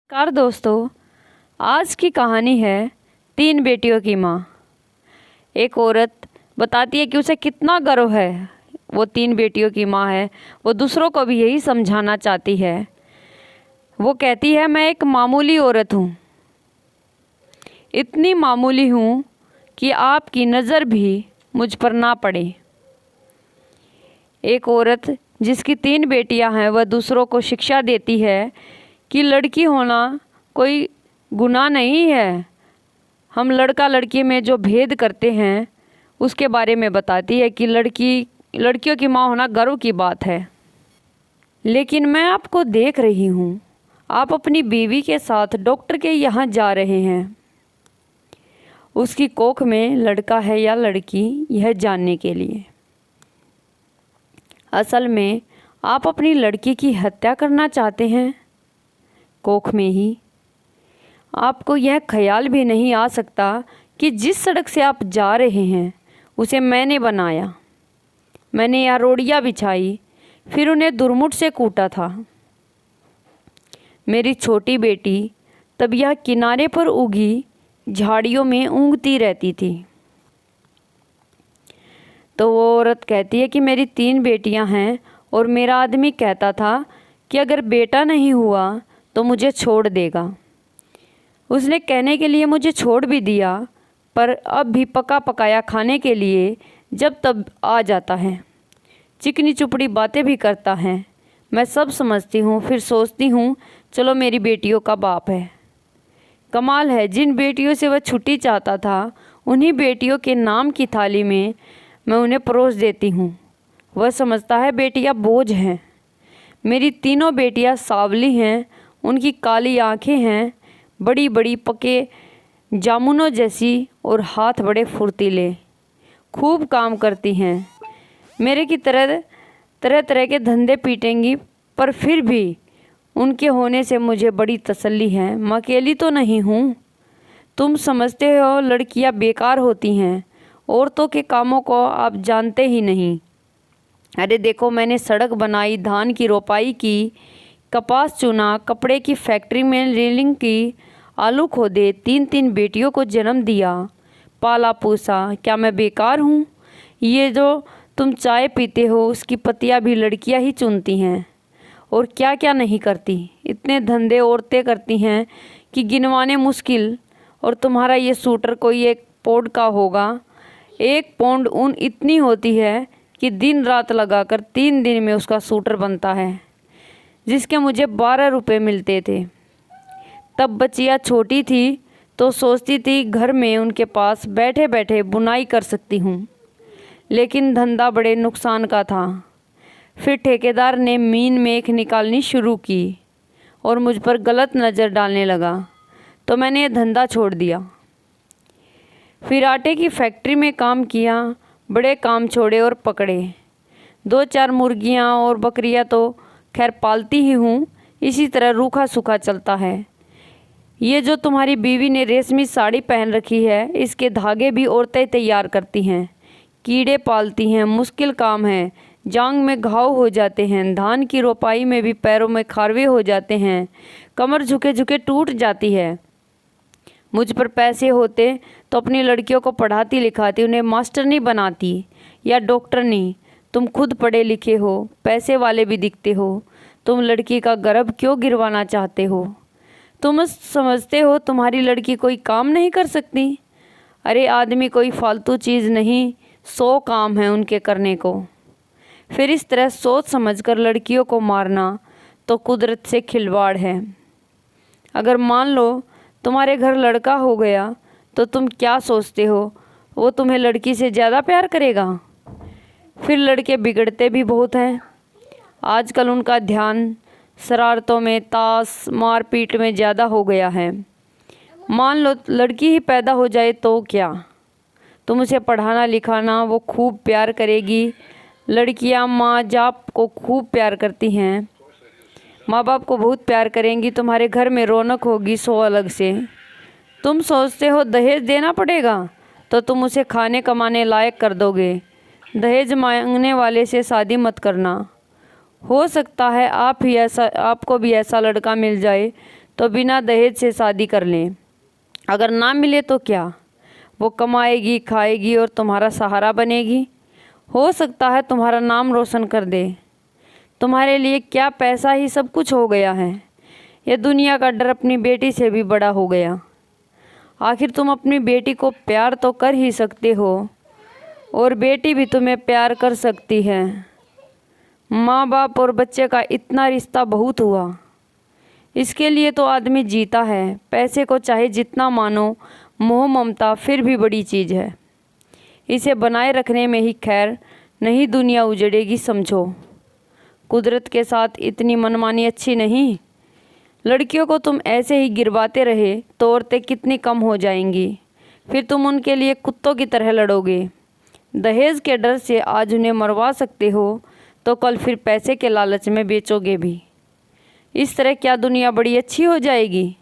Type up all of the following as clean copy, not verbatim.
नमस्कार दोस्तों। आज की कहानी है 3 बेटियों की माँ। एक औरत बताती है कि उसे कितना गर्व है, वो 3 बेटियों की माँ है। वो दूसरों को भी यही समझाना चाहती है। वो कहती है, मैं एक मामूली औरत हूँ, इतनी मामूली हूँ कि आपकी नज़र भी मुझ पर ना पड़े। एक औरत जिसकी 3 बेटियाँ हैं, वह दूसरों को शिक्षा देती है कि लड़की होना कोई गुनाह नहीं है। हम लड़का लड़की में जो भेद करते हैं उसके बारे में बताती है कि लड़कियों की माँ होना गर्व की बात है। लेकिन मैं आपको देख रही हूँ, आप अपनी बीवी के साथ डॉक्टर के यहाँ जा रहे हैं, उसकी कोख में लड़का है या लड़की, यह जानने के लिए। असल में आप अपनी लड़की की हत्या करना चाहते हैं, कोख में ही। आपको यह ख्याल भी नहीं आ सकता कि जिस सड़क से आप जा रहे हैं उसे मैंने बनाया। मैंने यहाँ रोड़ियाँ बिछाई, फिर उन्हें दुरमुट से कूटा था। मेरी छोटी बेटी तब यह किनारे पर उगी झाड़ियों में ऊँघती रहती थी। तो वो औरत कहती है कि मेरी 3 बेटियां हैं और मेरा आदमी कहता था कि अगर बेटा नहीं हुआ तो मुझे छोड़ देगा। उसने कहने के लिए मुझे छोड़ भी दिया, पर अब भी पका पकाया खाने के लिए जब तब आ जाता है। चिकनी चुपड़ी बातें भी करता है। मैं सब समझती हूँ, फिर सोचती हूँ चलो मेरी बेटियों का बाप है। कमाल है, जिन बेटियों से वह छुट्टी चाहता था उन्हीं बेटियों के नाम की थाली में मैं उन्हें परोस देती हूँ। वह समझता है बेटियाँ बोझ हैं। मेरी तीनों बेटियाँ सांवली हैं, उनकी काली आँखें हैं, बड़ी बड़ी पके जामुनों जैसी, और हाथ बड़े फुर्तीले, खूब काम करती हैं। मेरे की तरह तरह तरह के धंधे पीटेंगी, पर फिर भी उनके होने से मुझे बड़ी तसल्ली है। मैं अकेली तो नहीं हूँ। तुम समझते हो लड़कियाँ बेकार होती हैं, औरतों के कामों को आप जानते ही नहीं। अरे देखो, मैंने सड़क बनाई, धान की रोपाई की, कपास चुना, कपड़े की फैक्ट्री में रीलिंग की, आलू खोदे, 3 बेटियों को जन्म दिया, पाला पोसा। क्या मैं बेकार हूँ? ये जो तुम चाय पीते हो उसकी पत्तियाँ भी लड़कियाँ ही चुनती हैं, और क्या क्या नहीं करती। इतने धंधे औरतें करती हैं कि गिनवाने मुश्किल। और तुम्हारा ये सूटर कोई 1 पौंड का होगा। 1 पौंड ऊन इतनी होती है कि दिन रात लगाकर 3 दिन में उसका सूटर बनता है, जिसके मुझे 12 रुपये मिलते थे। तब बच्चियाँ छोटी थी तो सोचती थी घर में उनके पास बैठे बैठे बुनाई कर सकती हूँ, लेकिन धंधा बड़े नुकसान का था। फिर ठेकेदार ने मीन मेख निकालनी शुरू की और मुझ पर गलत नज़र डालने लगा, तो मैंने ये धंधा छोड़ दिया। फिर आटे की फैक्ट्री में काम किया, बड़े काम छोड़े और पकड़े। 2-4 मुर्गियाँ और बकरियाँ तो खैर पालती ही हूँ। इसी तरह रूखा सूखा चलता है। ये जो तुम्हारी बीवी ने रेशमी साड़ी पहन रखी है, इसके धागे भी औरतें तैयार करती हैं। कीड़े पालती हैं, मुश्किल काम है। जांग में घाव हो जाते हैं, धान की रोपाई में भी पैरों में खारवे हो जाते हैं, कमर झुके झुके टूट जाती है। मुझ पर पैसे होते तो अपनी लड़कियों को पढ़ाती लिखाती, उन्हें मास्टरनी बनाती या डॉक्टरनी। तुम खुद पढ़े लिखे हो, पैसे वाले भी दिखते हो, तुम लड़की का गर्भ क्यों गिरवाना चाहते हो? तुम समझते हो तुम्हारी लड़की कोई काम नहीं कर सकती? अरे आदमी कोई फालतू चीज़ नहीं, 100 काम है उनके करने को। फिर इस तरह सोच समझकर लड़कियों को मारना तो कुदरत से खिलवाड़ है। अगर मान लो तुम्हारे घर लड़का हो गया तो तुम क्या सोचते हो, वो तुम्हें लड़की से ज़्यादा प्यार करेगा? फिर लड़के बिगड़ते भी बहुत हैं। आजकल उनका ध्यान शरारतों में, ताश मारपीट में ज़्यादा हो गया है। मान लो लड़की ही पैदा हो जाए तो क्या? तुम उसे पढ़ाना लिखाना, वो खूब प्यार करेगी। लड़कियां माँ बाप को खूब प्यार करती हैं, माँ बाप को बहुत प्यार करेंगी। तुम्हारे घर में रौनक होगी 100 अलग से। तुम सोचते हो दहेज देना पड़ेगा तो तुम उसे खाने कमाने लायक कर दोगे। दहेज मांगने वाले से शादी मत करना। हो सकता है आपको भी ऐसा लड़का मिल जाए तो बिना दहेज से शादी कर लें। अगर ना मिले तो क्या, वो कमाएगी, खाएगी और तुम्हारा सहारा बनेगी। हो सकता है तुम्हारा नाम रोशन कर दे। तुम्हारे लिए क्या पैसा ही सब कुछ हो गया है? यह दुनिया का डर अपनी बेटी से भी बड़ा हो गया। आखिर तुम अपनी बेटी को प्यार तो कर ही सकते हो और बेटी भी तुम्हें प्यार कर सकती है। माँ बाप और बच्चे का इतना रिश्ता बहुत हुआ। इसके लिए तो आदमी जीता है। पैसे को चाहे जितना मानो, मोह ममता फिर भी बड़ी चीज़ है। इसे बनाए रखने में ही खैर, नहीं दुनिया उजड़ेगी समझो। कुदरत के साथ इतनी मनमानी अच्छी नहीं। लड़कियों को तुम ऐसे ही गिरवाते रहे तो औरतें कितनी कम हो जाएंगी। फिर तुम उनके लिए कुत्तों की तरह लड़ोगे। दहेज के डर से आज उन्हें मरवा सकते हो तो कल फिर पैसे के लालच में बेचोगे भी। इस तरह क्या दुनिया बड़ी अच्छी हो जाएगी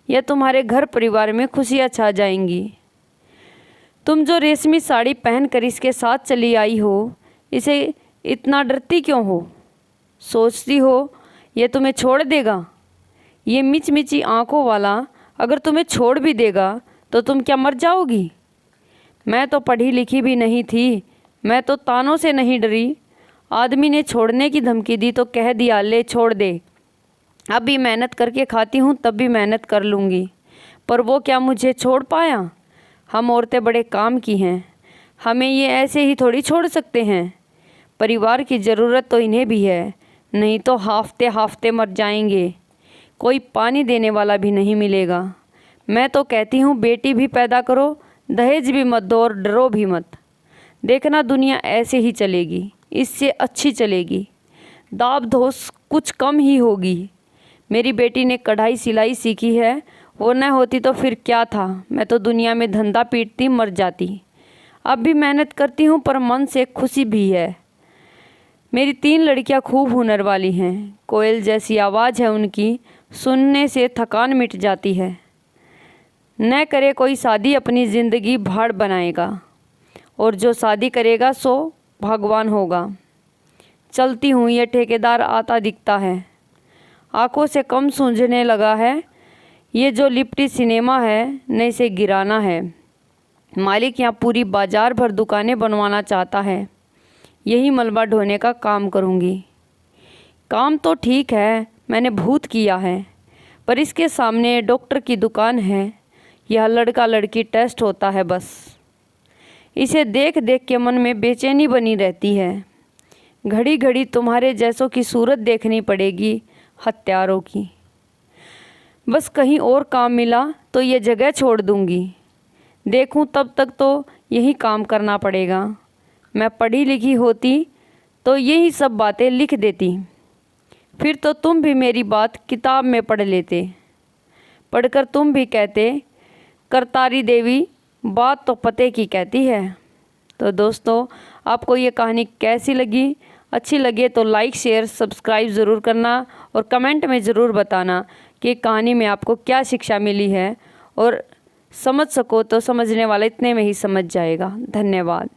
या तुम्हारे घर परिवार में खुशियाँ छा जाएंगी? तुम जो रेशमी साड़ी पहनकर इसके साथ चली आई हो, इसे इतना डरती क्यों हो? सोचती हो ये तुम्हें छोड़ देगा? ये मिचमिची आंखों वाला अगर तुम्हें छोड़ भी देगा तो तुम क्या मर जाओगी? मैं तो पढ़ी लिखी भी नहीं थी, मैं तो तानों से नहीं डरी। आदमी ने छोड़ने की धमकी दी तो कह दिया ले छोड़ दे। अब भी मेहनत करके खाती हूँ, तब भी मेहनत कर लूँगी। पर वो क्या मुझे छोड़ पाया? हम औरतें बड़े काम की हैं, हमें ये ऐसे ही थोड़ी छोड़ सकते हैं। परिवार की ज़रूरत तो इन्हें भी है, नहीं तो हाफते हाफते मर जाएंगे। कोई पानी देने वाला भी नहीं मिलेगा। मैं तो कहती हूँ बेटी भी पैदा करो, दहेज भी मत दो और डरो भी मत। देखना दुनिया ऐसे ही चलेगी, इससे अच्छी चलेगी। दाब धोस कुछ कम ही होगी। मेरी बेटी ने कढ़ाई सिलाई सीखी है, वो न होती तो फिर क्या था, मैं तो दुनिया में धंधा पीटती मर जाती। अब भी मेहनत करती हूँ पर मन से खुशी भी है। मेरी 3 लड़कियाँ खूब हुनर वाली हैं, कोयल जैसी आवाज़ है उनकी, सुनने से थकान मिट जाती है। न करे कोई शादी अपनी ज़िंदगी भाड़ बनाएगा और जो शादी करेगा सो भगवान होगा। चलती हूँ, ये ठेकेदार आता दिखता है, आंखों से कम सूझने लगा है। ये जो लिप्टी सिनेमा है न इसे गिराना है। मालिक यहाँ पूरी बाजार भर दुकानें बनवाना चाहता है। यही मलबा ढोने का काम करूँगी। काम तो ठीक है, मैंने बहुत किया है, पर इसके सामने डॉक्टर की दुकान है। यह लड़का लड़की टेस्ट होता है बस। इसे देख देख के मन में बेचैनी बनी रहती है। घड़ी घड़ी तुम्हारे जैसों की सूरत देखनी पड़ेगी, हत्यारों की। बस कहीं और काम मिला तो ये जगह छोड़ दूँगी। देखूँ तब तक तो यही काम करना पड़ेगा। मैं पढ़ी लिखी होती तो यही सब बातें लिख देती, फिर तो तुम भी मेरी बात किताब में पढ़ लेते। पढ़कर तुम भी कहते करतारी देवी बात तो पते की कहती है। तो दोस्तों, आपको ये कहानी कैसी लगी? अच्छी लगे तो लाइक शेयर सब्सक्राइब ज़रूर करना और कमेंट में ज़रूर बताना कि कहानी में आपको क्या शिक्षा मिली है। और समझ सको तो समझने वाला इतने में ही समझ जाएगा। धन्यवाद।